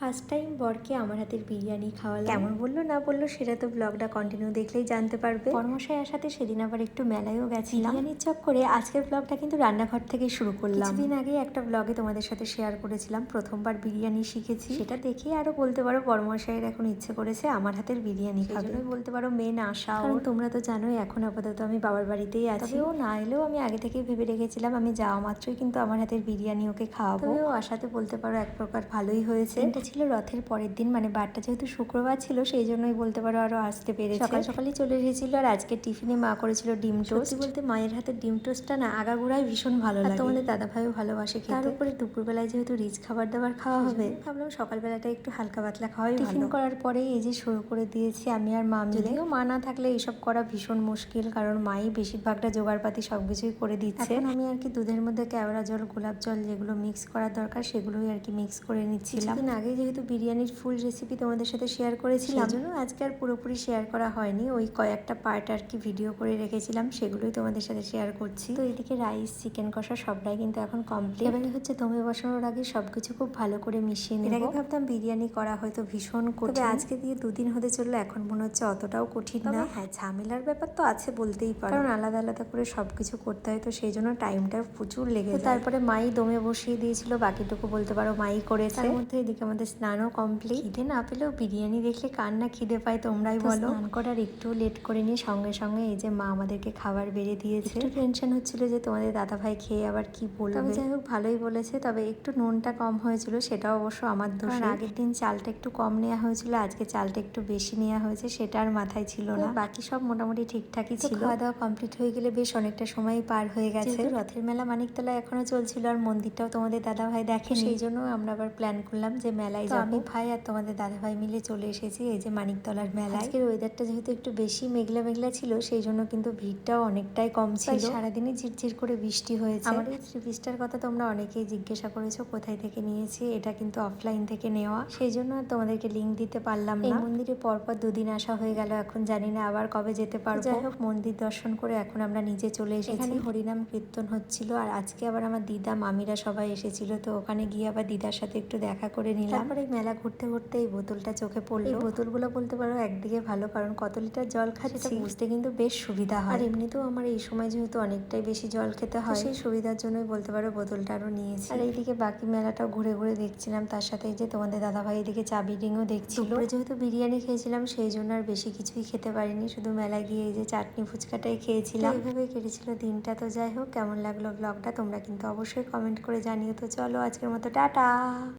First time বরকে আমার হাতের বিরিয়ানি খাওয়ালাম। কেমন বললো না বললো সেটা তো ব্লগটা কন্টিনিউ দেখলেই জানতে পারবে। কর্মশালার সাথে সেদিন আবার একটু মেলায়ও গেছিলাম। বিরিয়ানির চক্করে আজকের ব্লগটা কিন্তু রান্নাঘর থেকে শুরু করলাম। কিছুদিন আগে একটা ব্লগে তোমাদের সাথে শেয়ার করেছিলাম প্রথমবার বিরিয়ানি শিখেছি, সেটা দেখে আরো বলতে পারো কর্মশালার এখন ইচ্ছে করেছে আমার হাতের বিরিয়ানি খাবে। বলতে পারো মেন আশা, কারণ তোমরা তো জানোই এখন আপাতত আমি বাবার বাড়িতেই আছি। ও না এলেও আমি আগে থেকেই ভেবে রেখেছিলাম আমি যাওয়া মাত্রই কিন্তু আমার হাতের বিরিয়ানি ওকে খাওয়াবো। ও আশাতে বলতে পারো এক প্রকার ভালোই হয়েছে। এটা ছিল রথের পরের দিন, মানে বারটা যেহেতু শুক্রবার ছিল সেই জন্যই বলতে পারো আরো আসতে পেরেছে। সকাল সকালই চলে এসেছিল। আর আজকে টিফিনে মা করেছিল ডিম টোস্ট। বলতে মায়ের হাতের ডিম টোস্টটা না আগাগোড়াই ভীষণ ভালো লাগে। তোমাদের দাদা ভাইও ভালোবাসে খেতে। তার উপরে দুপুরবেলায় যেহেতু রিচ খাবার দাবার খাওয়া হবে, ভাবলাম সকালবেলাটা একটু হালকা পাতলা খাওয়াই ভালো। টিফিন করার পরে এই যে শুরু করে দিয়েছি আমি আর মা মিলে। যদিও মা না থাকলে এইসব করা ভীষণ মুশকিল, কারণ মাই বেশিরভাগটা জোগাড়পাতি সবকিছুই করে দিচ্ছে। এখন আমি আর কি দুধের মধ্যে কেওড়া জল, গোলাপ জল যেগুলো মিক্স করার দরকার সেগুলোই আর কি মিক্স করে নিচ্ছিলাম। কিছুদিন আগে যেহেতু বিরিয়ানির ফুল রেসিপি তোমাদের সাথে শেয়ার করেছিলাম, সেই জন্য আজকে আর পুরোপুরি শেয়ার করা হয়নি। ওই কয়েকটা পার্ট আর কি ভিডিও করে রেখেছিলাম, সেগুলোই তোমাদের সাথে শেয়ার করছি। তো এদিকে রাইস, চিকেন কষা সবটাই কিন্তু এখন কমপ্লিট। এবারে হচ্ছে দমে বসানোর আগে সবকিছু খুব ভালো করে মিশিয়ে নেব। এর আগে ভাবতাম বিরিয়ানি করা হয়তো ভীষণ কঠিন, তবে আজকে দিয়ে দুদিন হতে চললো এখন মনে হচ্ছে অতটাও কঠিন না। হ্যাঁ, ঝামেলার ব্যাপার তো আছে বলতেই পারো, কারণ আলাদা আলাদা করে সবকিছু করতে হয়, তো সেই জন্য টাইমটা প্রচুর লেগে যায়। তারপরে মাই দমে বসিয়ে দিয়েছিল, বাকিটুকু বলতে পারো মাই করেছে। তার মধ্যে এদিকে আমাদের স্নানও কমপ্লিট। খিদে না পেলেও বিরিয়ানি দেখলে কার না খিদে পায় তোমরাই বলো। স্নান করার একটু লেট করে নিয়ে সঙ্গে সঙ্গে এই যে মা আমাদেরকে খাবার বেড়ে দিয়েছে। একটু টেনশন হচ্ছিল যে তোমাদের দাদা ভাই খেয়ে আবার কি বলবে, তবে যাই হোক ভালোই বলেছে। তবে একটু নুনটা কম হয়েছিল, সেটাও অবশ্য আমার দোষ। আগের দিন চালটা একটু কম নেওয়া হয়েছিল, আজকে চালটা একটু বেশি নেওয়া হয়েছে, সেটা আর মাথায় ছিল না। বাকি সব মোটামুটি ঠিকঠাকই ছিল। খাওয়া দাওয়া কমপ্লিট হয়ে গেলে বেশ অনেকটা সময় পার হয়ে গেছে। রথের মেলা মানিকতলা এখনো চলছিল, আর মন্দিরটাও তোমাদের দাদা ভাই দেখেনি, সেই জন্য আমরা আবার প্ল্যান করলাম যে মেলায় যাবো। আমি ভাই আর তোমাদের দাদা ভাই মিলে চলে এসেছি এই যে মানিকতলার মেলায়। আজকের ওয়েদারটা যেহেতু একটু বেশি মেঘলা মেঘলা ছিল, সেই জন্য কিন্তু ভিড়টাও অনেকটাই কম ছিল। সারাদিনই ঝিরঝির করে বৃষ্টি হয়েছে। আমার এই থ্রি পিসটার কথা তোমরা অনেকেই জিজ্ঞাসা করেছো কোথায় থেকে নিয়েছি। এটা কিন্তু অফলাইন থেকে নেওয়া, সেই জন্য আর তোমাদেরকে লিঙ্ক দিতে পারলাম না। এই মন্দিরে পরপর দুদিন আসা হয়ে গেল, এখন জানি না আবার কবে যেতে পারবো। যাই হোক মন্দির দর্শন করে এখন আমরা নিজে চলে এসেছি। এখানে হরিনাম কীর্তন হচ্ছিল, আর আজকে আবার আমার দিদা মামিরা সবাই এসেছিল, তো ওখানে গিয়ে আবার দিদার সাথে একটু দেখা করে নিলাম। তারপরে মেলা ঘুরতে ঘুরতে এই বোতলটা চোখে পড়লো। এই বোতলগুলো বলতে পারো একদিকে ভালো, কারণ কত লিটার জল খাচ্ছি বুঝতে কিন্তু বেশ সুবিধা হয়। আর এমনিতেও আমার এই সময় যেহেতু অনেকটাই বেশি জল খেতে হয়, সেই সুবিধার জন্যই বলতে পারো বোতলটা আরো নিয়েছি। আর এইদিকে বাকি মেলাটাও ঘুরে ঘুরে দেখছিলাম, তার সাথে যে তোমাদের দাদাভাই এদিকে চাবি রিংও দেখছিল। যেহেতু বিরিয়ানি খেয়েছিলাম সেই জন্য আর বেশি কিছুই খেতে পারিনি, শুধু মেলায় গিয়ে এই যে চাটনি ফুচকাটাই খেয়েছিলাম। এইভাবে কেটেছিল দিনটা। তো যাই হোক কেমন লাগলো ব্লগটা তোমরা কিন্তু অবশ্যই কমেন্ট করে জানিও। তো চলো আজকের মতো টাটা।